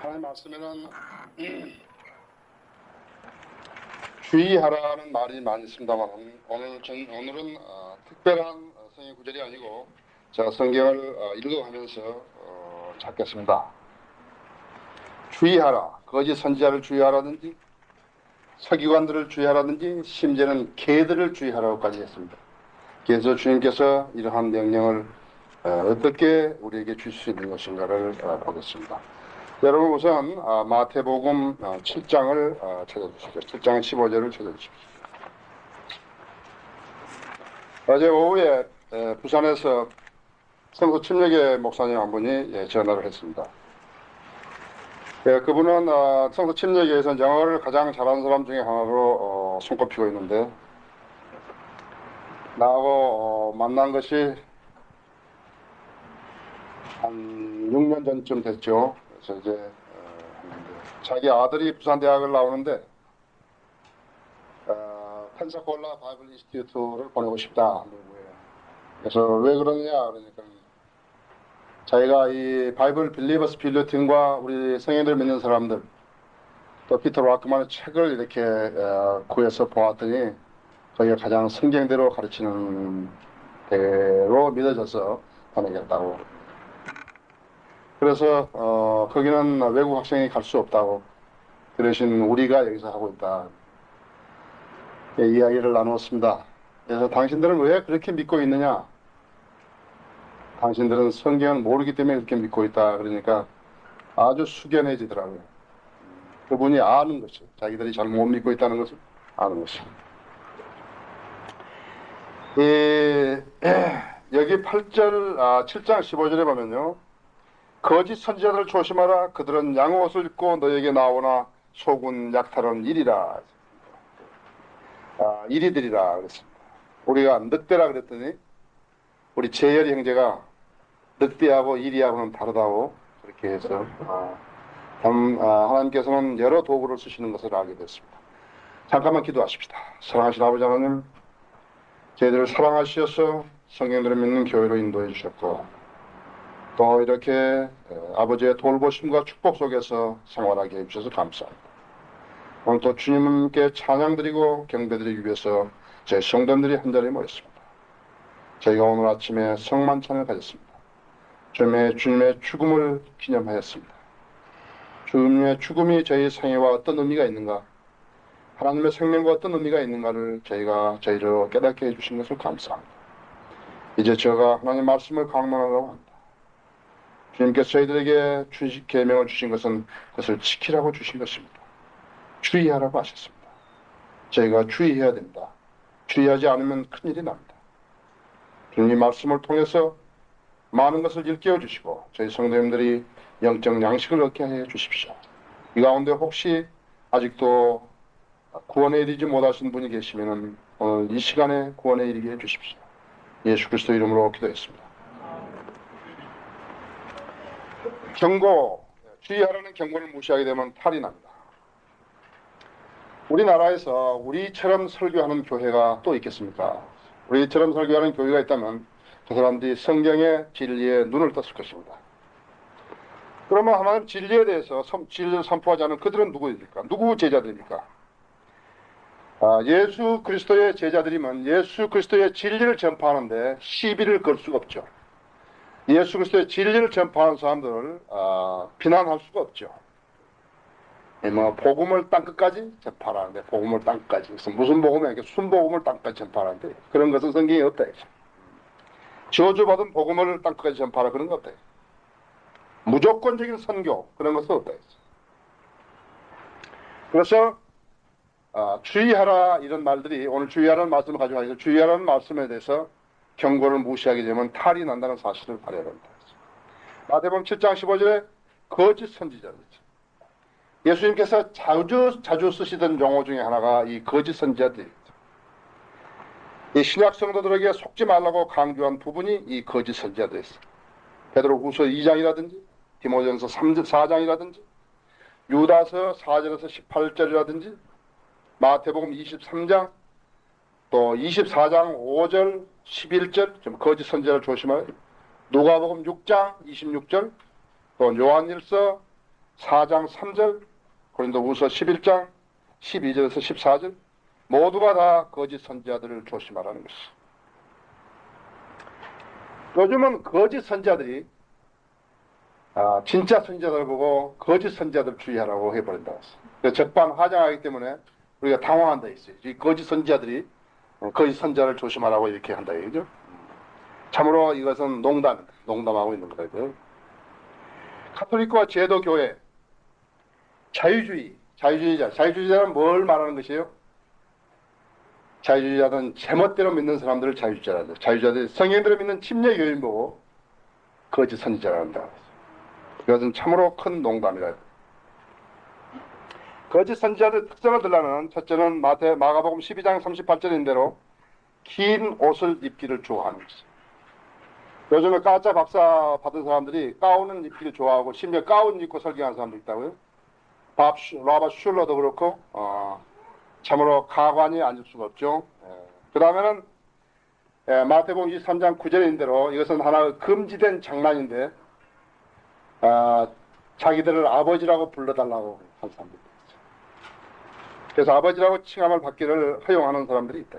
하나님 말씀에는 주의하라는 말이 많이 있습니다만 오늘은 특별한 성경 구절이 아니고 제가 성경을 읽어가면서 찾겠습니다. 주의하라, 거짓 선지자를 주의하라든지 서기관들을 주의하라든지 심지어는 개들을 주의하라고까지 했습니다. 그래서 주님께서 이러한 명령을 어떻게 우리에게 줄 수 있는 것인가를 보겠습니다. 여러분 우선 마태복음 7장을 찾아주십시오. 7장 15절을 찾아주십시오. 어제 오후에 부산에서 성도 침례교 목사님 한 분이 전화를 했습니다. 그분은 성도 침례교에서 영어를 가장 잘하는 사람 중에 하나로 손꼽히고 있는데 나하고 만난 것이 한 6년 전쯤 됐죠. 그래서 이제 자기 아들이 부산대학을 나오는데 펜사콜라 바이블 인스티튜트를 보내고 싶다. 그래서 왜 그러느냐 그러니까 자기가 이 바이블 빌리버스 빌리팅과 우리 성경들 믿는 사람들 또 피터 락크만의 책을 이렇게 구해서 보았더니 거기가 가장 성경대로 가르치는 대로 믿어져서 보내겠다고. 그래서 거기는 외국 학생이 갈 수 없다고. 그 대신 우리가 여기서 하고 있다. 이야기를 나누었습니다. 그래서 당신들은 왜 그렇게 믿고 있느냐? 당신들은 성경을 모르기 때문에 그렇게 믿고 있다. 그러니까 아주 숙연해지더라고요. 그분이 아는 것이, 자기들이 잘 못 믿고 있다는 것을 아는 것이. 여기 7장 15절에 보면요. 거짓 선지자들을 조심하라. 그들은 양옷을 입고 너에게 나오나 속은 약탈은 일이라. 이리들이라 그랬습니다. 우리가 늑대라 그랬더니 우리 재열이 형제가 늑대하고 이리하고는 다르다고 그렇게 해서 하나님께서는 여러 도구를 쓰시는 것을 알게 됐습니다. 잠깐만 기도하십시다. 사랑하신 아버지 하나님, 저희들을 사랑하시어서 성경들을 믿는 교회로 인도해 주셨고 또 이렇게 아버지의 돌보심과 축복 속에서 생활하게 해주셔서 감사합니다. 오늘 또 주님께 찬양드리고 경배드리기 위해서 제 성도들이 한자리에 모였습니다. 저희가 오늘 아침에 성만찬을 가졌습니다. 주님의 죽음을 기념하였습니다. 주님의 죽음이 저희 생애와 어떤 의미가 있는가, 하나님의 생명과 어떤 의미가 있는가를 저희를 깨닫게 해주신 것을 감사합니다. 이제 제가 하나님의 말씀을 강론하려고 합니다. 주님께서 저희들에게 계명을 주신 것은 그것을 지키라고 주신 것입니다. 주의하라고 하셨습니다. 저희가 주의해야 됩니다. 주의하지 않으면 큰일이 납니다. 주님 말씀을 통해서 많은 것을 일깨워 주시고 저희 성도님들이 영적 양식을 얻게 해 주십시오. 이 가운데 혹시 아직도 구원에 이르지 못하신 분이 계시면 오늘 이 시간에 구원에 이르게 해 주십시오. 예수 그리스도 이름으로 기도했습니다. 경고, 주의하라는 경고를 무시하게 되면 탈이 납니다. 우리나라에서 우리처럼 설교하는 교회가 또 있겠습니까? 우리처럼 설교하는 교회가 있다면 그 사람들이 성경의 진리에 눈을 떴을 것입니다. 그러면 하나님 진리에 대해서 진리를 선포하지 않은 그들은 누구입니까? 누구 제자들입니까? 예수 그리스도의 제자들이면 예수 그리스도의 진리를 전파하는데 시비를 걸 수가 없죠. 예수 그리스도의 진리를 전파하는 사람들을 비난할 수가 없죠. 복음을 땅끝까지 전파하는데 복음을 땅끝까지. 그래서 무슨 복음이야? 순복음을 땅끝까지 전파하는데 그런 것은 성경에 없다. 저주받은 복음을 땅끝까지 전파하라 그런 거 없다. 무조건적인 선교 그런 것은 없다. 그래서 주의하라 이런 말들이 오늘 주의하라는 말씀을 가지고 가서 주의하라는 말씀에 대해서 경고를 무시하게 되면 탈이 난다는 사실을 발휘해야 합니다. 마태복음 7장 15절에 거짓 선지자들. 예수님께서 자주 쓰시던 용어 중에 하나가 이 거짓 선지자들입니다. 이 신약 성도들에게 속지 말라고 강조한 부분이 이 거짓 선지자들이었어요. 베드로후서 2장이라든지 디모데전서 4장이라든지 유다서 4절에서 18절이라든지 마태복음 23장 또 24장 5절 11절 좀 거짓 선지자를 조심하라. 누가복음 6장 26절 또 요한일서 4장 3절, 고린도후서 11장 12절에서 14절 모두가 다 거짓 선지자들을 조심하라는 것이죠. 요즘은 거짓 선지자들이 진짜 선지자들 보고 거짓 선지자들 주의하라고 해버린다. 적반하장하기 때문에 우리가 당황한다 했어요. 이 거짓 선지자들이 거짓 선지자를 조심하라고 이렇게 한다 이거죠. 참으로 이것은 농담하고 있는 거예요. 카톨릭과 제도교회, 자유주의자는 뭘 말하는 것이에요? 자유주의자는 제멋대로 믿는 사람들을 자유주의자라는데, 자유주의자들이 성경대로 믿는 침례 교인 보고 거짓 선지자란다. 이것은 참으로 큰 농담이다. 거짓 선지자들 특성을 들라는 첫째는 마가복음 12장 38절인 대로 긴 옷을 입기를 좋아하는 것이죠. 요즘에 가짜 박사 받은 사람들이 가운을 입기를 좋아하고 심지어 가운 입고 설교하는 사람도 있다고요. 라바 슐러도 그렇고 참으로 가관이 아닐 수가 없죠. 그 다음에는 마태복음 23장 9절인 대로 이것은 하나의 금지된 장난인데 자기들을 아버지라고 불러달라고 한 사람들이 있어요. 그래서 아버지라고 칭함을 받기를 허용하는 사람들이 있다.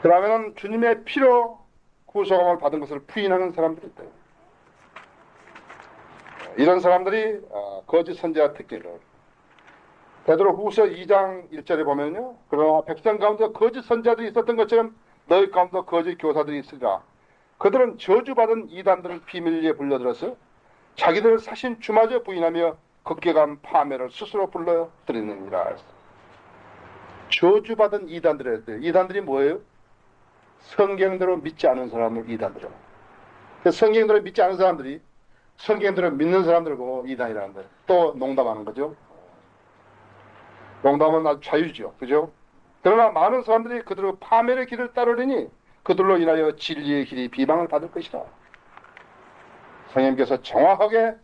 그 다음에는 주님의 피로 구속함을 받은 것을 부인하는 사람들이 있다. 이런 사람들이 거짓 선지자 특징을 베드로후서 2장 1절에 보면요. 그러나 백성 가운데 거짓 선지자들이 있었던 것처럼 너희 가운데 거짓 교사들이 있으리라. 그들은 저주받은 이단들을 비밀리에 불러들어서 자기들을 사신 주마저 부인하며 극개간 파멸을 스스로 불러들이느니라. 저주받은 이단들이었어요. 이단들이 뭐예요? 성경대로 믿지 않은 사람을 이단들이라고. 성경대로 믿지 않은 사람들이 성경대로 믿는 사람들을 보고 이단이라는 거예요. 또 농담하는 거죠. 농담은 아주 자유죠. 그죠? 그러나 많은 사람들이 그들의 파멸의 길을 따르려니 그들로 인하여 진리의 길이 비방을 받을 것이다. 성령님께서 정확하게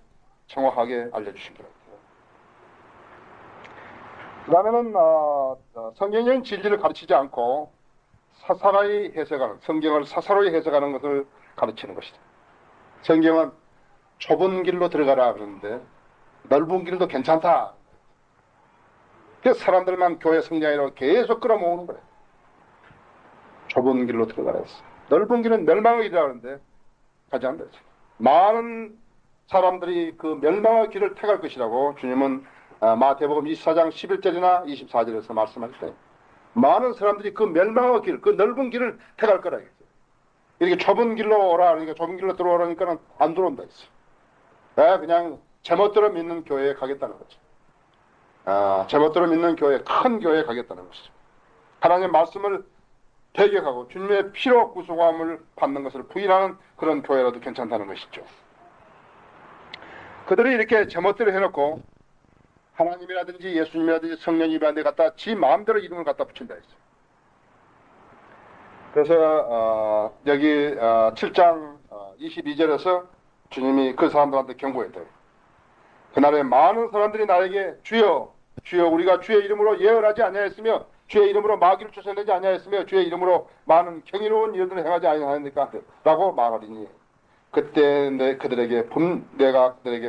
알려주신 거예요. 그 다음에는 성경적인 진리를 가르치지 않고 사사로이 해석하는, 성경을 사사로이 해석하는 것을 가르치는 것이다. 성경은 좁은 길로 들어가라 그러는데 넓은 길도 괜찮다. 그래서 사람들만 교회 성장이라고 계속 끌어모으는 거예요. 좁은 길로 들어가라 했어. 넓은 길은 멸망의 길이라고 하는데 가지 않는다. 많은 사람들이 그 멸망의 길을 택할 것이라고 주님은 마태복음 24장 11절이나 24절에서 말씀하셨어요. 많은 사람들이 그 멸망의 길, 그 넓은 길을 택할 거라 했어요. 이렇게 좁은 길로 오라 그러니까 좁은 길로 들어오라니까 안 들어온다 했어요. 그냥 제멋대로 믿는 교회에 가겠다는 거죠. 제멋대로 믿는 교회, 큰 교회에 가겠다는 것이죠. 하나님의 말씀을 배격하고 주님의 피로 구속함을 받는 것을 부인하는 그런 교회라도 괜찮다는 것이죠. 그들이 이렇게 제멋대로 해놓고 하나님이라든지 예수님이라든지 성령님이라든지 갖다 지 마음대로 이름을 갖다 붙인다 했어요. 그래서 여기 7장 22절에서 주님이 그 사람들한테 경고했대요. 그날에 많은 사람들이 나에게 주여 주여 우리가 주의 이름으로 예언하지 아니하였으며 주의 이름으로 마귀를 쫓아내지 아니하였으며 주의 이름으로 많은 경이로운 일들을 행하지 아니하였느니까 라고 말하리니 그때 내가 그들에게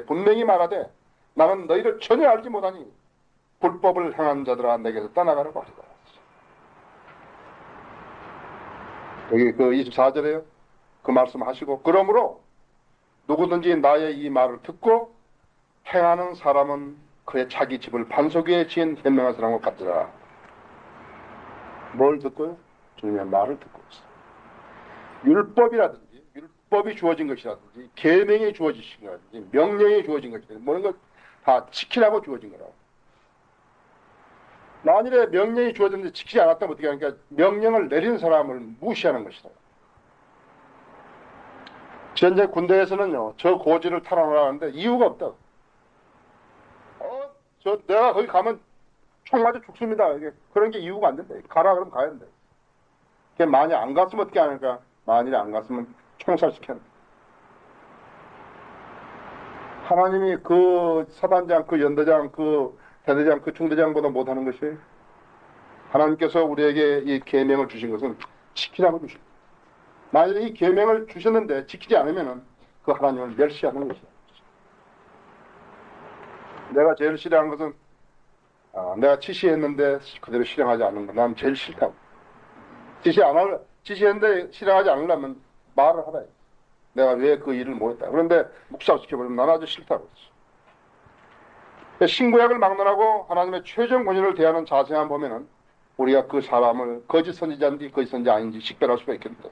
분명히 말하되 나는 너희를 전혀 알지 못하니 불법을 행한 자들아 내게서 떠나가라고 하리라. 여기 그 24절에요. 그 말씀하시고 그러므로 누구든지 나의 이 말을 듣고 행하는 사람은 그의 자기 집을 반석 위에 지은 현명한 사람과 같으라. 뭘 듣고요? 주님의 말을 듣고 있어요. 율법이라든지 율법이 주어진 것이라든지 계명이 주어진 것이라든지 명령이 주어진 것이라든지 모든 것 다 지키라고 주어진 거라고. 만일에 명령이 주어졌는데 지키지 않았다면 어떻게 하니까 명령을 내린 사람을 무시하는 것이다. 현재 군대에서는요, 저 고지를 탈환하는데 이유가 없다. 내가 거기 가면 총 맞아 죽습니다. 이게 그런 게 이유가 안 된다. 가라 그러면 가야 된다. 만약 안 갔으면 어떻게 하니까 만일에 안 갔으면 총살시켜야 된다. 하나님이 그 사단장, 그 연대장, 그 대대장, 그 중대장보다 못하는 것이 하나님께서 우리에게 이 계명을 주신 것은 지키라고 주신 거예요. 만약에 이 계명을 주셨는데 지키지 않으면 그 하나님을 멸시하는 것이다. 내가 제일 싫어하는 것은 내가 지시했는데 그대로 실행하지 않는 거. 난 제일 싫다고. 지시했는데 실행하지 않으려면 말을 하라. 내가 왜 그 일을 못했다. 그런데 묵살시켜버리면 난 아주 싫다고 했어. 신구약을 막론하고 하나님의 최종 권위를 대하는 자세만 보면은 우리가 그 사람을 거짓 선지자인지 거짓 선지자 아닌지 식별할 수가 있겠는데.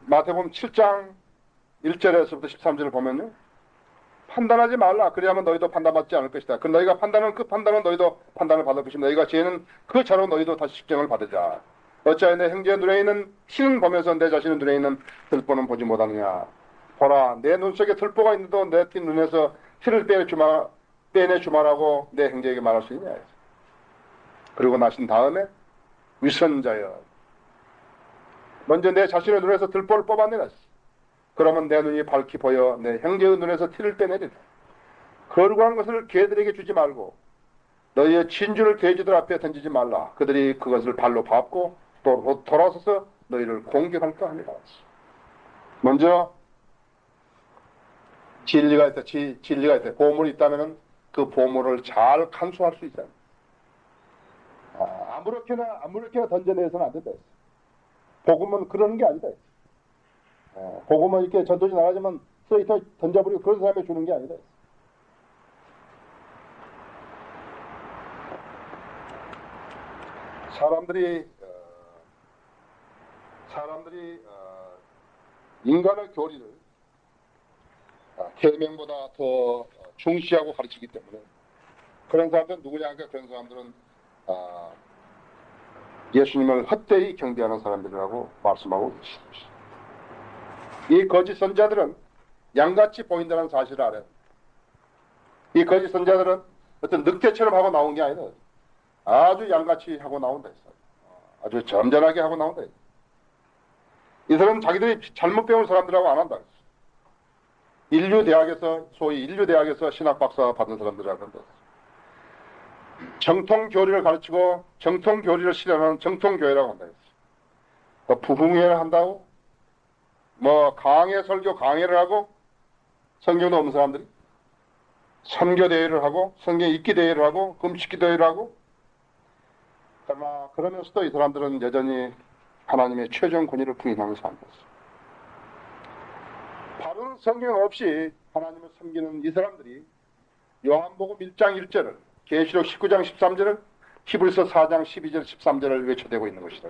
마태복음 7장 1절에서부터 13절을 보면요. 판단하지 말라. 그래야만 너희도 판단받지 않을 것이다. 그 너희가 판단은 그 판단은 너희도 판단을 받을 것이다. 너희가 죄는 그 자로 너희도 다시 식정을 받으자. 어찌하여 내 형제의 눈에 있는 티는 보면서 내 자신의 눈에 있는 들보는 보지 못하느냐. 보라, 내 눈 속에 들보가 있는데도 내 눈에서 티를 빼내주마라고 내 형제에게 말할 수 있냐. 그리고 나신 다음에 위선자여. 먼저 내 자신의 눈에서 들보를 뽑아내라. 그러면 내 눈이 밝히 보여 내 형제의 눈에서 티를 빼내리라. 거룩한 것을 개들에게 주지 말고 너희의 진주를 돼지들 앞에 던지지 말라. 그들이 그것을 발로 밟고 또 돌아서서 너희를 공격할까 하니라. 먼저 진리가 있다. 진리가 있다. 보물이 있다면 그 보물을 잘 간수할 수 있다. 아무렇게나 던져내서는 안 된다. 복음은 그러는 게 아니다. 복음은 이렇게 전도지 나가지만 쓰레기 던져버리고 그런 사람에 주는 게 아니다. 사람들이 인간의 교리를 계명보다 더 중시하고 가르치기 때문에 그런 사람들은 누구냐 하니까 그런 사람들은 예수님을 헛되이 경배하는 사람들이라고 말씀하고 계십니다. 이 거짓 선자들은 양같이 보인다는 사실을 알아요. 이 거짓 선자들은 어떤 늑대처럼 하고 나온 게 아니라 아주 양같이 하고 나온다 했어요. 아주 점잖하게 하고 나온다 했어요. 이 사람은 자기들이 잘못 배운 사람들하고 안 한다 했어요. 소위 인류대학에서 신학박사 받은 사람들이라고 한다 했어요. 정통교리를 가르치고 정통교리를 실현하는 정통교회라고 한다 했어요. 부흥회를 한다고 강해 설교 강해를 하고 성경도 없는 사람들이 선교대회를 하고 성경 읽기 대회를 하고 금식기 대회를 하고 그러나 그러면서도 이 사람들은 여전히 하나님의 최종 권위를 부인하면서 산다. 바른 성경 없이 하나님을 섬기는 이 사람들이 요한복음 1장 1절을 계시록 19장 13절을 히브리서 4장 12절 13절을 외쳐대고 있는 것이다.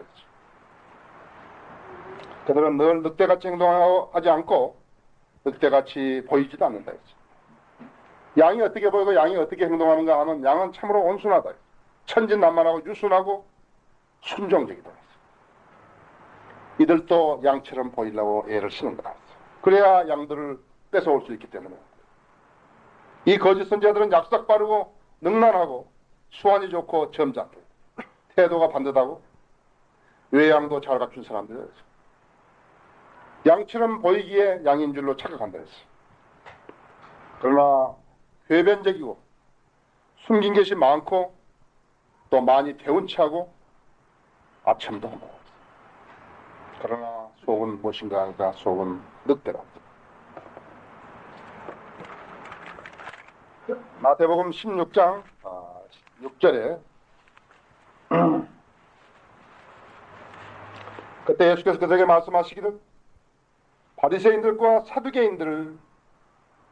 그들은 늘 늑대같이 행동하지 않고 늑대같이 보이지도 않는다. 양이 어떻게 보이고 양이 어떻게 행동하는가 하면 양은 참으로 온순하다. 천진난만하고 유순하고 순종적이다. 이들도 양처럼 보이려고 애를 쓰는 거다. 그래야 양들을 뺏어올 수 있기 때문에. 이 거짓 선지자들은 약삭 빠르고 능란하고 수완이 좋고 점잖게 태도가 반듯하고 외양도 잘 갖춘 사람들이에요. 양처럼 보이기에 양인 줄로 착각한다 했어. 그러나 궤변적이고 숨긴 것이 많고 또 많이 대운치하고 아첨도 한다. 그러나 속은 무엇인가 하니까 속은 늑대라. 마태복음 16장 6절에 그때 예수께서 그들에게 말씀하시기를 바리새인들과 사두개인들을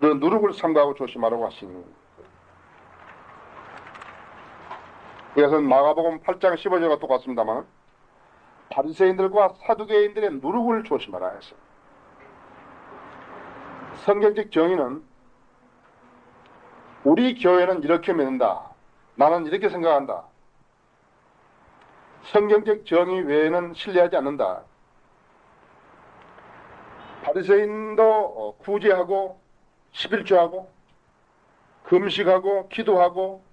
누룩을 삼가하고 조심하라고 하시니 이것은 마가복음 8장 15절과 똑같습니다만 바리새인들과 사두개인들의 누룩을 조심하라 했어요. 성경적 정의는 우리 교회는 이렇게 믿는다. 나는 이렇게 생각한다. 성경적 정의 외에는 신뢰하지 않는다. 바리새인도 구제하고 11조하고 금식하고 기도하고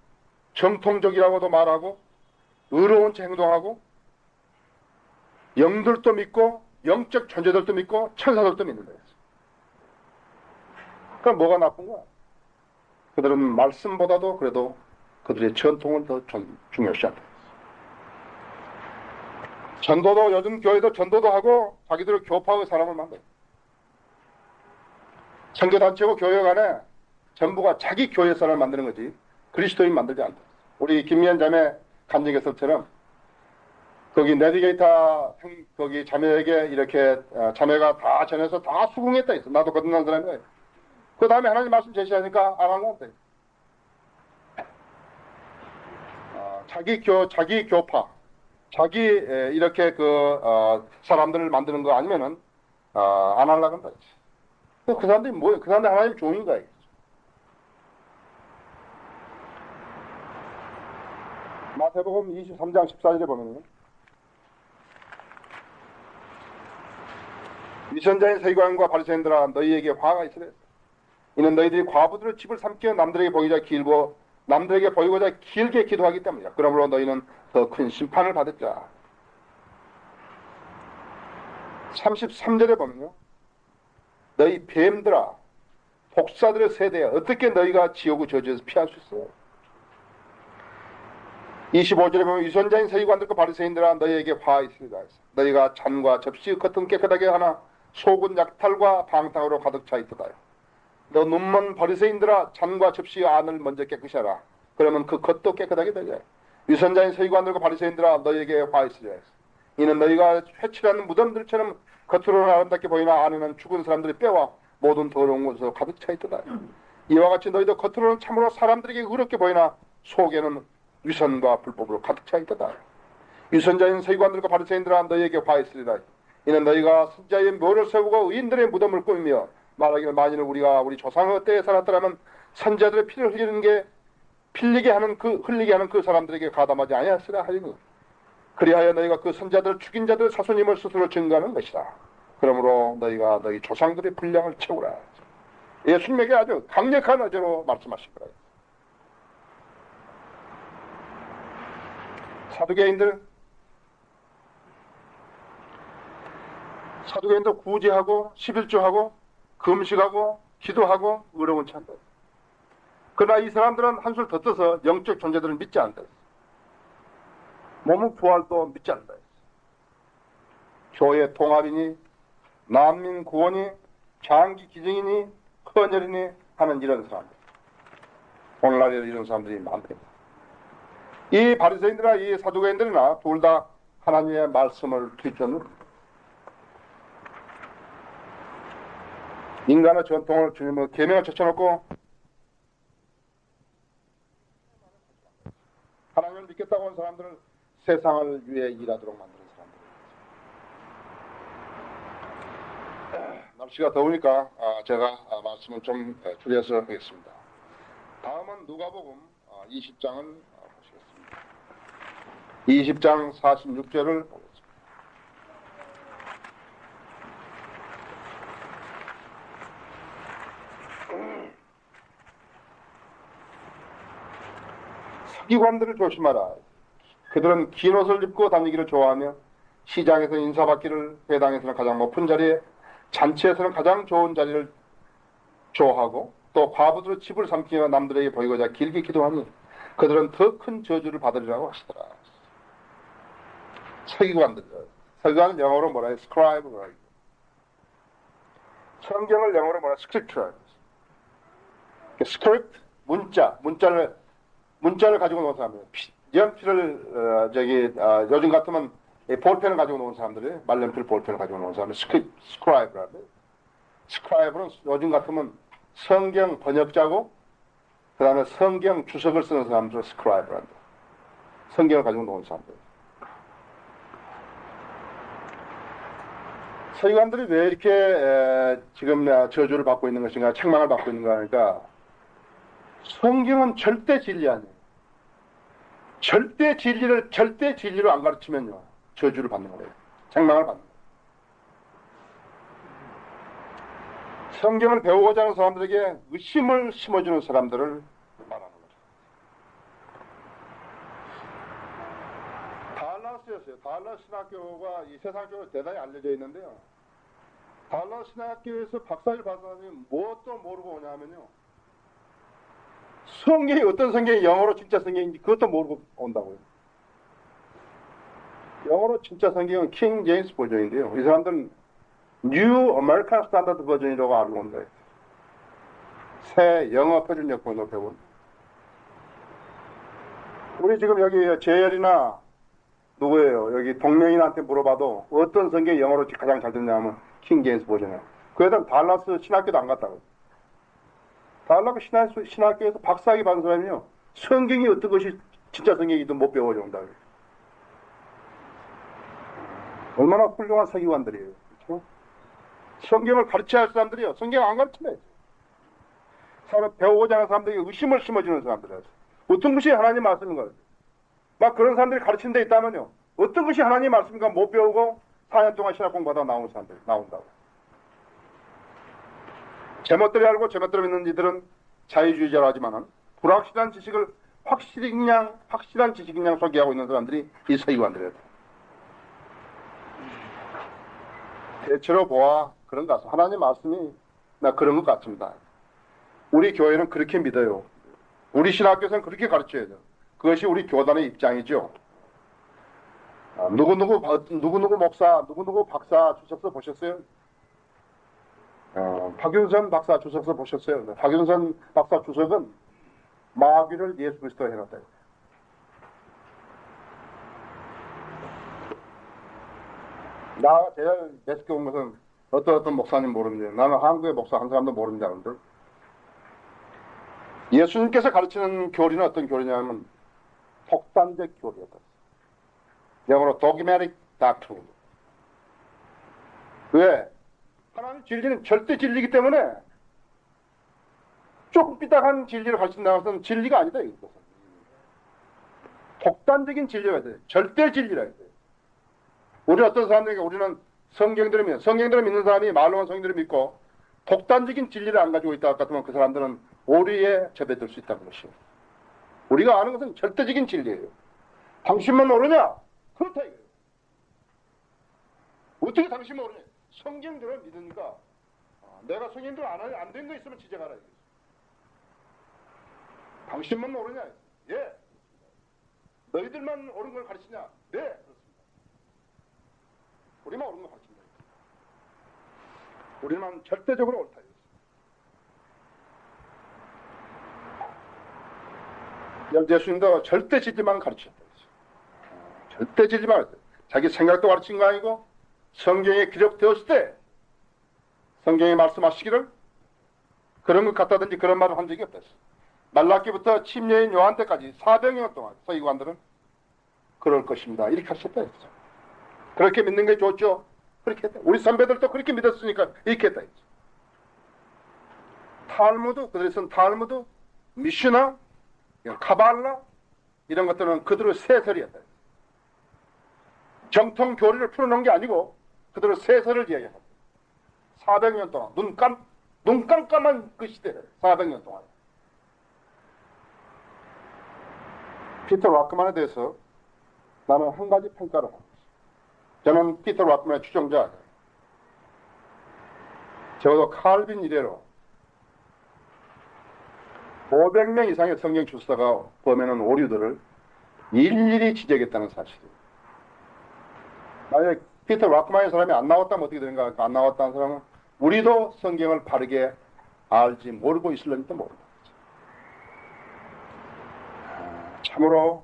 정통적이라고도 말하고 의로운 채 행동하고 영들도 믿고 영적 존재들도 믿고 천사들도 믿는다. 그럼 뭐가 나쁜 거야? 그들은 말씀보다도 그래도 그들의 전통을 더 중요시한다. 전도도 요즘 교회도 전도도 하고 자기들을 교파의 사람을 만들어. 선교단체고 교회 간에 전부가 자기 교회선을 만드는 거지 그리스도인 만들지 않다. 우리 김미연 자매 간증에서처럼 거기 내비게이터 거기 자매에게 이렇게 자매가 다 전해서 다 수긍했다 했어. 나도 거듭난 사람이야. 그 다음에 하나님 말씀 제시하니까 안 한 것 같아. 자기 교파, 이렇게 사람들을 만드는 거 아니면은 안 하려고 한다. 그 사람들이 뭐예요? 그 사람들 하나님 종인 거야. 마태복음 23장 14절에 보면은 위선자인 서기관과 바리새인들아 너희에게 화가 있으래. 이는 너희들이 과부들의 집을 삼켜 남들에게 보이고자 길게 기도하기 때문이야. 그러므로 너희는 더 큰 심판을 받을자. 33절에 보면요. 너희 뱀들아 복사들의 세대야 어떻게 너희가 지옥의 저주에서 피할 수 있어요? 25절에 보면 위선자인 서기관들과 바리새인들아 너희에게 화 있으리라. 너희가 잔과 접시 겉은 깨끗하게 하나 속은 약탈과 방탕으로 가득 차 있도다. 너 눈먼 바리새인들아 잔과 접시 안을 먼저 깨끗이 하라. 그러면 그 겉도 깨끗하게 되리라. 위선자인 서기관들과 바리새인들아 너희에게 화 있으리라. 이는 너희가 회칠하는 무덤들처럼 겉으로는 아름답게 보이나 안에는 죽은 사람들의 뼈와 모든 더러운 것으로 가득 차 있도다. 이와 같이 너희도 겉으로는 참으로 사람들에게 의롭게 보이나 속에는 위선과 불법으로 가득 차 있도다. 위선자인 서기관들과 바리새인들아 너희에게 화 있으리라. 이는 너희가 선자의 묘를 세우고 의인들의 무덤을 꾸미며 말하기를 만일 우리가 우리 조상의 때에 살았더라면 선자들의 피를 흘리게 하는 그 사람들에게 가담하지 아니하였으라 하리니 그리하여 너희가 그 선자들을 죽인 자들의 사손임을 스스로 증거하는 것이다. 그러므로 너희가 너희 조상들의 분량을 채우라. 예수님에게 아주 강력한 어제로 말씀하신 거라. 사두개인들 구제하고 11조하고 금식하고 기도하고 의로운 찬다. 그러나 이 사람들은 한술 더 떠서 영적 존재들을 믿지 않는다. 몸은 부활도 믿지 않는다. 교회 통합이니 난민 구원이 장기 기증이니 헌혈이니 하는 이런 사람들. 오늘날에 이런 사람들이 많다. 이 바리새인들이나 이 사두개인들이나 둘 다 하나님의 말씀을 뒤쫓는 인간의 전통을 주님의 계명을 제쳐놓고 하나님을 믿겠다고 하는 사람들을 세상을 위해 일하도록 만드는 사람들. 날씨가 더우니까 제가 말씀을 좀 줄여서 하겠습니다. 다음은 누가복음 20장을 보시겠습니다. 20장 46절을 보겠습니다. 서기관들을 조심하라. 그들은 긴 옷을 입고 다니기를 좋아하며 시장에서 인사받기를, 회당에서는 가장 높은 자리에, 잔치에서는 가장 좋은 자리를 좋아하고 또 과부들의 집을 삼키며 남들에게 보이고자 길게 기도하니 그들은 더 큰 저주를 받으리라고 하시더라. 서기관은 영어로 뭐라 해요? 스크라이브라. 성경을 영어로 뭐라 해요? 스크립처. 스크립트, 문자를 가지고 노는 사람들, 연필을 요즘 같으면 볼펜을 가지고 노는 사람들이 말연필 볼펜을 가지고 노는 사람들 스크라이브라는데, 스크라이브는 요즘 같으면 성경 번역자고 그 다음에 성경 주석을 쓰는 사람들을 스크라이브란다. 성경을 가지고 노는 사람들. 서기관들이 왜 이렇게 지금 저주를 받고 있는 것인가, 책망을 받고 있는가 하니까 성경은 절대 진리 아니에요. 절대 진리로 안 가르치면요 저주를 받는 거예요. 책망을 받는 거예요. 성경을 배우고자 하는 사람들에게 의심을 심어주는 사람들을 말하는 거죠. 달라스였어요. 달라스 신학교가 이 세상적으로 대단히 알려져 있는데요. 달라스 신학교에서 박사를 받은 사람이 무엇도 모르고 오냐면요, 성경이 어떤 성경이 영어로 진짜 성경인지 그것도 모르고 온다고요. 영어로 진짜 성경은 킹 제임스 버전인데요. 이 사람들은 뉴 아메리칸 스탠다드 버전이라고 알고 온 거예요. 새 영어 표준역법을 높여본. 우리 지금 여기 재열이나 누구예요? 여기 동명인한테 물어봐도 어떤 성경이 영어로 가장 잘 듣냐면 킹제임스 버전이에요. 그 애들은 달라스 신학교도 안 갔다고. 달라스 신학교에서 박사학위 받은 사람이요. 성경이 어떤 것이 진짜 성경이든 못 배워준다. 얼마나 훌륭한 서기관들이에요. 그렇죠? 성경을 가르쳐야 할 사람들이요. 성경 안 가르치네. 사람 배우고자 하는 사람들에게 의심을 심어주는 사람들이에요. 어떤 것이 하나님 말씀인가? 막 그런 사람들이 가르치는 데 있다면요. 어떤 것이 하나님 말씀인가 못 배우고 4년 동안 신학 공부하다 나오는 사람들이 나온다고. 제멋대로 알고 제멋대로 믿는 이들은 자유주의자로 하지만은 불확실한 지식을 확실한 지식인 양 소개하고 있는 사람들이 이 서기관들이에요. 대체로 보아 그런 것 같습니다. 하나님 말씀이 나 그런 것 같습니다. 우리 교회는 그렇게 믿어요. 우리 신학교에서는 그렇게 가르쳐야 돼요. 그것이 우리 교단의 입장이죠. 누구누구 목사, 누구누구 박사 주석서 보셨어요? 박윤선 박사 주석서 보셨어요? 박윤선 박사 주석은 마귀를 예수 그리스도로 해놨다. 제가 예수교 온 것은 어떤 목사님 모르는데 나는 한국의 목사 한 사람도 모릅니다. 근데 예수님께서 가르치는 교리는 어떤 교리냐면 독단적 교리였다. 영어로 dogmatic doctrine. 왜? 하나님 진리는 절대 진리이기 때문에 조금 삐딱한 진리를 가르친다고 해서 진리가 아니다. 이것은. 독단적인 진리가 돼요. 절대 진리라 해요. 우리 어떤 사람들에게 우리는 성경들을 믿는 사람이 말로만 성경들을 믿고 독단적인 진리를 안 가지고 있다 같으면 그 사람들은 오류에 접해들 수 있다는 것이에요. 우리가 아는 것은 절대적인 진리예요. 당신만 모르냐? 그렇다 이거예요. 어떻게 당신만 모르냐? 성경들을 믿으니까 내가 성경들 안 된 거 있으면 지적하라 이거예요. 당신만 모르냐? 예. 너희들만 옳은 걸 가르치냐? 네. 그렇습니다. 우리만 옳은 걸 가르친다. 우리만 절대적으로 옳다. 예수님도 절대 진리만 가르쳤다. 절대 진리만 가르쳤다. 자기 생각도 가르친 거 아니고 성경에 기록되었을 때 성경에 말씀하시기를 그런 것 같다든지 그런 말을 한 적이 없다. 말라기부터 침례인 요한 때까지 400년 동안 서기관들은 그럴 것입니다. 이렇게 하셨다. 그렇게 믿는 게 좋죠. 그렇게 했다. 우리 선배들도 그렇게 믿었으니까 이렇게 했다. 탈무드, 그들이 쓴 탈무드, 미슈나, 카발라 이런 것들은 그들의 세설이었다. 정통 교리를 풀어놓은 게 아니고 그들의 세설을 이야기합니다. 400년 동안 눈 깜깜한 그 시대 400년 동안. 피터 락크만에 대해서 나는 한 가지 평가를 합니다. 저는 피터 락크만의 추종자. 적어도 칼빈 이래로 500명 이상의 성경 출사가 범해놓은 오류들을 일일이 지적했다는 사실이에요. 만약에 피터 락크만의 사람이 안 나왔다면 어떻게 되는가? 안 나왔다는 사람은 우리도 성경을 바르게 알지 모르고 있을는지도 모릅니다. 참으로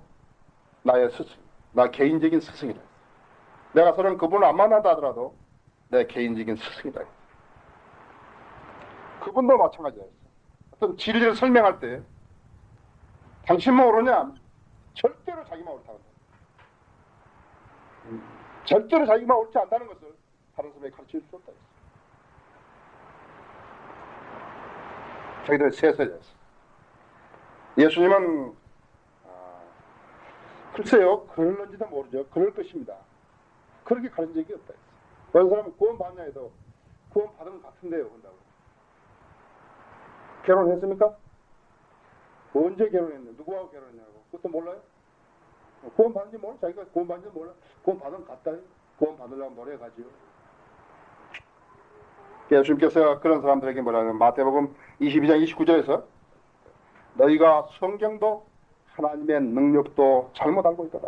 나의 스승, 나 개인적인 스승이다. 내가 서는 그분을 안 만난다 하더라도 내 개인적인 스승이다. 그분도 마찬가지예요. 어떤 진리를 설명할 때 당신만 옳으냐? 절대로 자기만 옳다고. 절대로 자기만 옳지 않다는 것을 다른 사람에게 가르칠 수 없다. 자기들의 세세였어. 예수님은 글쎄요, 그럴는지도 모르죠. 그럴 것입니다. 그렇게 가른 적이 없다. 어떤 사람은 구원 받냐 해도 구원 받은 것 같은데요. 한다고. 결혼했습니까? 언제 결혼했냐? 누구하고 결혼했냐고. 그것도 몰라요? 구원 받는지 몰라? 자기가 구원 받는지 몰라? 구원 받은 것 같다. 구원 받으려면 노력하지요. 예수님께서 그런 사람들에게 뭐라는 마태복음 22장 29절에서 너희가 성경도 하나님의 능력도 잘못 알고 있다.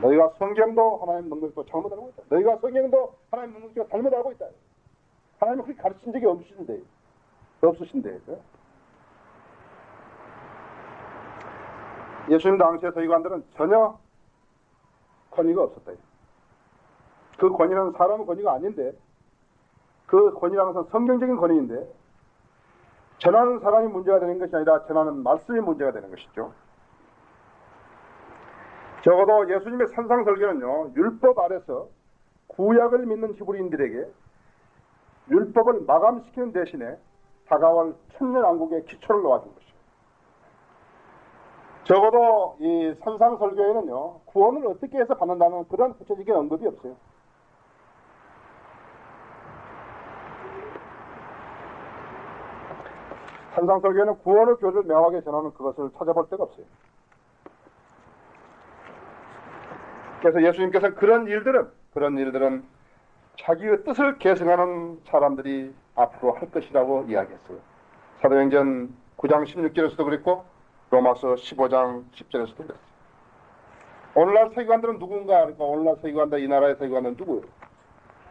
너희가 성경도 하나님의 능력도 잘못 알고 있다. 너희가 성경도 하나님의 능력도 잘못 알고 있다. 하나님은 그렇게 가르친 적이 없으신데 없으신데. 예수님 당시의 서기관들은 전혀 권위가 없었다. 그 권위는 사람의 권위가 아닌데, 그 권위라는 것은 성경적인 권위인데, 전하는 사람이 문제가 되는 것이 아니라 전하는 말씀이 문제가 되는 것이죠. 적어도 예수님의 산상설교는요, 율법 아래서 구약을 믿는 히브리인들에게 율법을 마감시키는 대신에 다가올 천년왕국의 기초를 놓아준 것이죠. 적어도 이 산상설교에는요, 구원을 어떻게 해서 받는다는 그런 구체적인 언급이 없어요. 산상설교에는 구원의 교리를 명확하게 전하는 그것을 찾아볼 데가 없어요. 그래서 예수님께서는 그런 일들은 자기의 뜻을 계승하는 사람들이 앞으로 할 것이라고 이야기했어요. 사도행전 9장 16절에서도 그랬고 로마서 15장 10절에서도 그랬어요. 오늘날 서기관들은 누군가? 그러니까 오늘날 서기관들, 이 나라의 서기관들은 누구예요?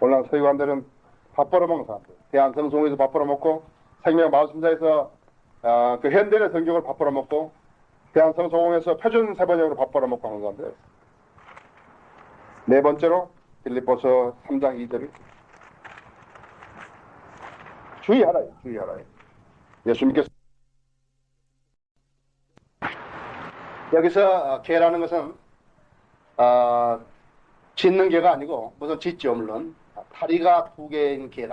오늘날 서기관들은 밥 벌어먹는 사람들. 대한성송에서 밥 벌어먹고 생명 말씀자에서 그 현대의 성경을 밥 벌어먹고 대한성송에서 표준세번역으로 밥 벌어먹고 하는 사람들. 네 번째로 빌립보서 3장 2절을 주의하라요. 예수님께서 여기서 개라는 것은 짓는 개가 아니고 무슨 짓지요 물론 다리가 두 개인 개를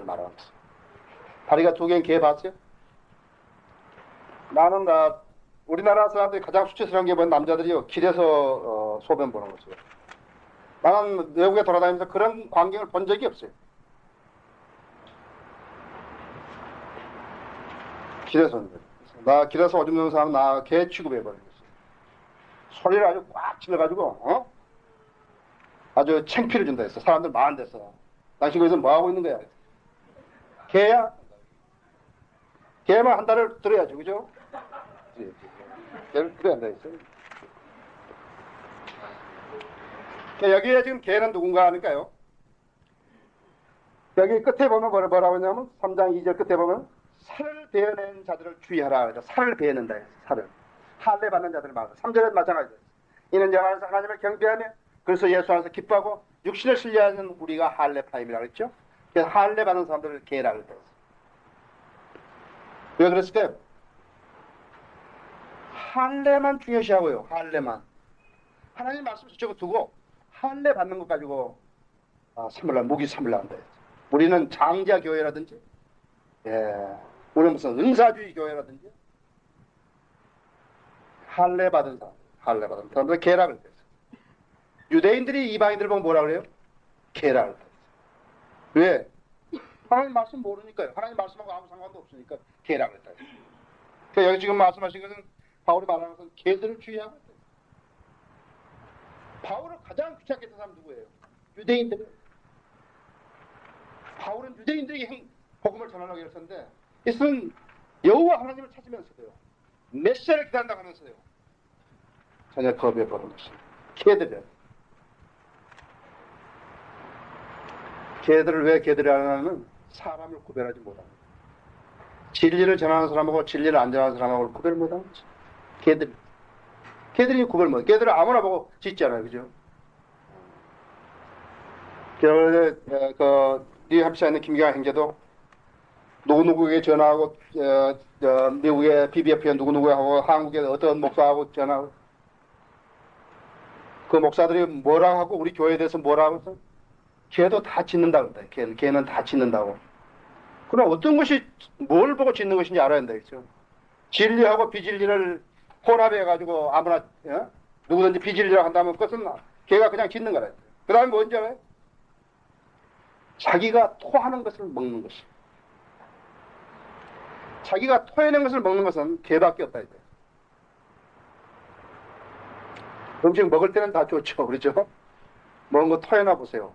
말하는 것입니다. 다리가 두 개인 개 봤어요? 나는 우리나라 사람들이 가장 수치스러운 게 뭐냐면 남자들이요 길에서 소변 보는 것이에요. 나는 외국에 돌아다니면서 그런 광경을 본 적이 없어요. 길에서 나 길에서 오줌 누는 사람 나 개 취급해버리겠어요. 소리를 아주 꽉 질러가지고 아주 창피를 준다 했어. 사람들 많은 데서. 당신 거기서 뭐하고 있는 거야? 개야? 개만 한 달을 들어야죠. 그죠? 개를 들어야 한다 했어요. 여기에 지금 개는 누군가 하니까요. 여기 끝에 보면 뭐라고 하냐면 3장 2절 끝에 보면 살을 베어낸 자들을 주의하라. 그래서 살을 베어낸다 했어요. 살을. 할례 받는 자들을 말하고 3절에도 마찬가지예요. 이는 영 안에서 하나님을 경배하며 그래서 예수 안에서 기뻐하고 육신을 신뢰하는 우리가 할례파임이라고 했죠. 그래서 할례 받는 사람들을 개라고 했어요. 왜 그랬을까요? 할례만 중요시하고요. 할례만. 하나님 말씀 저쪽에 두고 할례 받는 것 가지고 무기 삼으려 한다. 우리는 장자 교회라든지 우리는 무슨 은사주의 교회라든지 할례 받은 사람들 개라고 그랬어요. 유대인들이 이방인들 보면 뭐라 그래요? 개라고 그랬어요. 왜? 하나님 말씀 모르니까요. 하나님 말씀하고 아무 상관도 없으니까 개라고 그랬다. 그러니까 여기 지금 말씀하신 것은 바울이 말하는 것은 개들을 주의하고 있어요. 바울을 가장 귀찮게 했던 사람 누구예요? 유대인들. 바울은 유대인들에게 복음을 전하려고 했었는데 이것은 여호와 하나님을 찾으면서도요. 메시아를 기다린다고 하면서요. 전혀 거부해버린 것입니다. 개들이에요. 개들을 왜 개들이 하냐면 사람을 구별하지 못합니다. 진리를 전하는 사람하고 진리를 안 전하는 사람하고 구별을 못하는 거죠. 개들이 구별 못. 개들을 아무나 보고 짖잖아요, 그죠? 뉴햄프셔에 있는 김경환 형제도 누구누구에게 전화하고 미국의 BBF에 누구누구에 하고 한국에 어떤 목사하고 전화하고 그 목사들이 뭐라고 하고 우리 교회에 대해서 뭐라고 해서 걔도 다 짖는다고 그런다. 걔는 다 짖는다고. 그럼 어떤 것이 뭘 보고 짖는 것인지 알아야 된다 했죠. 진리하고 비진리를 혼합해가지고 아무나 누구든지 비진리라고 한다면 그것은 걔가 그냥 짖는 거라. 그 다음에 뭔지 알아요? 자기가 토하는 것을 먹는 것이. 자기가 토해낸 것을 먹는 것은 개밖에 없다. 음식 먹을 때는 다 좋죠. 그렇죠? 먹은 거 토해나 보세요.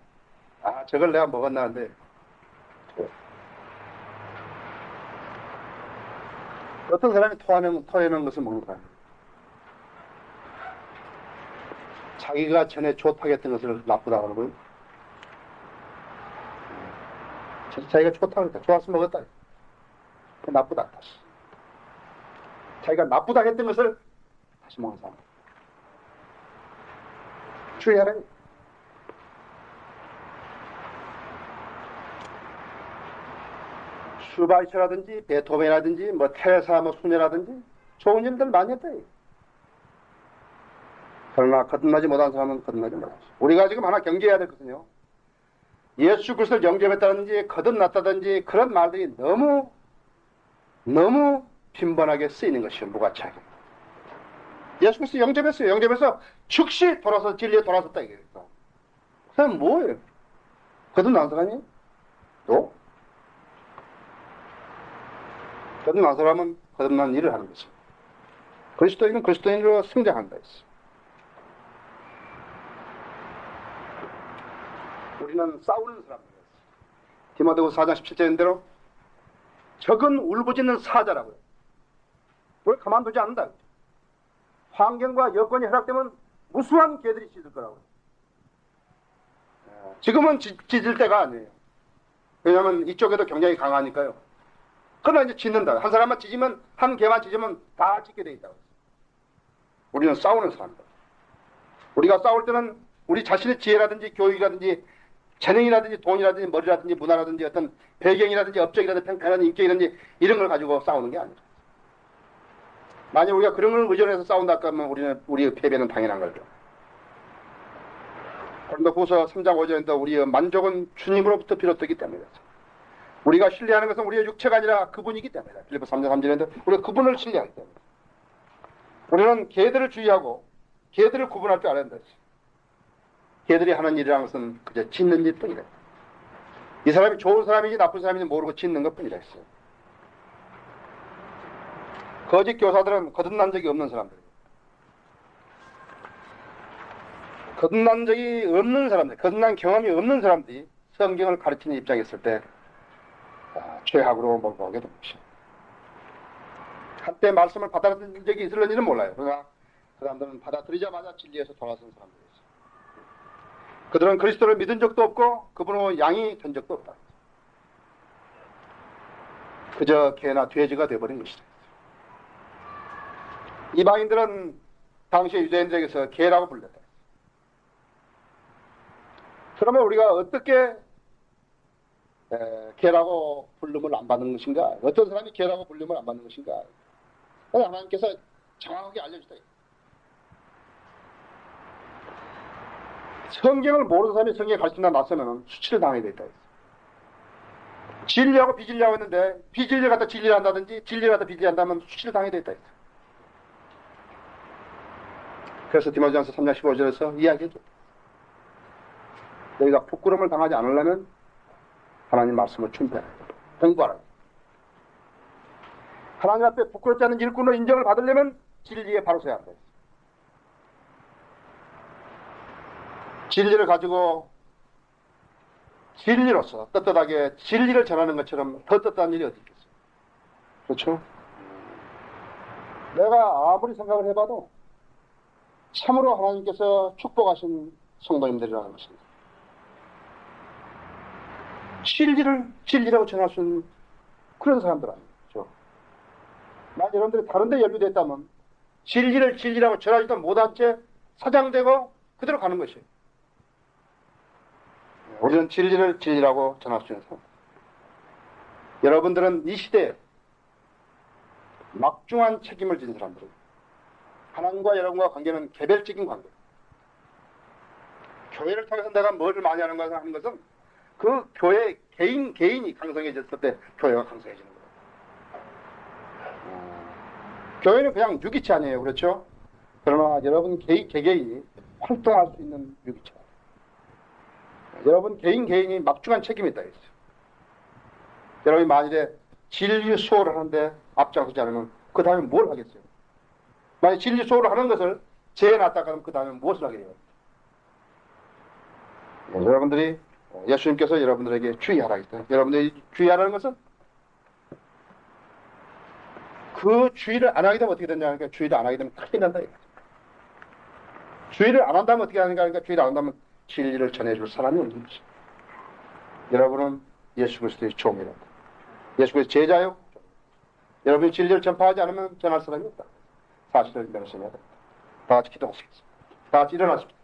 저걸 내가 먹었나 한데. 어떤 사람이 토해낸 것을 먹는 거야. 자기가 전에 좋다고 했던 것을 나쁘다고 하는 거예요. 자기가 좋다고 했다. 좋아서 먹었다. 나쁘다. 다시. 자기가 나쁘다 했던 것을 다시 먹는 사람. 주의하라. 슈바이처라든지 베토벤이라든지 뭐 테레사 뭐 수녀라든지 좋은 일들 많이 했다. 그러나 거듭나지 못한 사람은 거듭나지 못하지. 우리가 지금 하나 경계해야 될 것은요, 예수 그리스도를 영접했다든지 거듭났다든지 그런 말들이 너무 빈번하게 쓰이는 것이요, 무가치하게. 예수 그리스도 영접했어요. 영접해서 즉시 돌아서 진리에 돌아섰다 이거예요. 그럼 뭐예요? 거듭난 사람이? 또? 거듭난 사람은 거듭난 일을 하는 것입니다. 그리스도인은 그리스도인으로 성장한다 했어요. 우리는 싸우는 사람들이었어요. 디모데후서 4장 17절인 대로 적은 울부짖는 사자라고요. 그걸 가만두지 않는다. 환경과 여건이 허락되면 무수한 개들이 짖을 거라고요. 지금은 짖을 때가 아니에요. 왜냐하면 이쪽에도 경쟁이 강하니까요. 그러나 이제 짖는다. 한 사람만 짖으면, 한 개만 짖으면 다 짖게 돼 있다고. 우리는 싸우는 사람들. 우리가 싸울 때는 우리 자신의 지혜라든지 교육이라든지 재능이라든지 돈이라든지 머리라든지 문화라든지 어떤 배경이라든지 업적이라든지 평가라든지 인격이라든지 이런 걸 가지고 싸우는 게 아니죠. 만약 우리가 그런 걸 의존해서 싸운다 하면 우리의 패배는 당연한 거죠. 고린도후서 3장 5절인데 우리의 만족은 주님으로부터 비롯되기 때문이다. 우리가 신뢰하는 것은 우리의 육체가 아니라 그분이기 때문이다. 빌립보 3장 3절인데 우리가 그분을 신뢰하기 때문에 우리는 개들을 주의하고 개들을 구분할 줄 알아야 한다. 개들이 하는 일이라는 것은 그저 짖는 일뿐이다. 이 사람이 좋은 사람인지 나쁜 사람인지 모르고 짖는 것뿐이다 했어요. 거짓 교사들은 거듭난 적이 없는 사람들이에요. 거듭난 적이 없는 사람들, 거듭난 경험이 없는 사람들이 성경을 가르치는 입장에 있을 때 죄악으로 몰고 오게 됩니다. 한때 말씀을 받아들인 적이 있을는지는 몰라요. 그러나 그 사람들은 받아들이자마자 진리에서 돌아선 사람들이에요. 그들은 그리스도를 믿은 적도 없고 그분은 양이 된 적도 없다. 그저 개나 돼지가 되어버린 것이다. 이방인들은 당시의 유대인들에게서 개라고 불렸다. 그러면 우리가 어떻게 개라고 부름을 안 받는 것인가? 어떤 사람이 개라고 부름을 안 받는 것인가? 하나님께서 정확하게 알려주다. 성경을 모르는 사람이 성경에 가르친다 나서면 수치를 당하게 되어 있다. 진리하고 비진리하고 했는데 비진리를 갖다 진리를 한다든지 진리를 갖다 비진리 한다면 수치를 당하게 되어 있다. 그래서 디모데전서 3장 15절에서 이야기해줘. 너희가 부끄러움을 당하지 않으려면 하나님 말씀을 준비하라. 공부하라. 하나님 앞에 부끄럽지 않은 일꾼으로 인정을 받으려면 진리에 바로 서야 한다. 진리를 가지고 진리로서 떳떳하게 진리를 전하는 것처럼 더 떳떳한 일이 어디 있겠어요? 그렇죠? 내가 아무리 생각을 해봐도 참으로 하나님께서 축복하신 성도님들이라는 것입니다. 진리를 진리라고 전할 수 있는 그런 사람들 아니죠. 만약 여러분들이 다른 데 연루됐다면 진리를 진리라고 전하지도 못한 채 사장되고 그대로 가는 것이에요. 우리는 진리를 진리라고 전할 수 있는 사람. 여러분들은 이 시대에 막중한 책임을 진 사람들이에요. 하나님과 여러분과 관계는 개별적인 관계. 교회를 통해서 내가 뭘 많이 하는 것을 하는 것은 그 교회 개인이 강성해졌을 때 교회가 강성해지는 거예요. 교회는 그냥 유기체 아니에요. 그렇죠? 그러나 여러분 개개인이 활동할 수 있는 유기체. 여러분 개인이 막중한 책임이 있다 했어요. 여러분이 만일에 진리 수호를 하는데 앞장서지 않으면 그 다음에 뭘 하겠어요? 만약 진리 수호를 하는 것을 재해놨다 그러면 그 다음에 무엇을 하게 돼요? 여러분들이 예수님께서 여러분들에게 주의하라 했어요. 여러분들이 주의하라는 것은 그 주의를 안 하게 되면 어떻게 되냐 하니까 주의를 안 하게 되면 큰일 난다. 주의를 안 한다면 어떻게 하는가 하니까 주의를 안 한다면 진리를 전해줄 사람이 없는 것입니다. 여러분은 예수 그리스도의 종이랍니다. 예수 그리스도의 제자요. 여러분이 진리를 전파하지 않으면 전할 사람이 없다. 사실을 인정하셔야 됩니다. 다 같이 기도하시겠습니다. 다 같이 일어나십시다.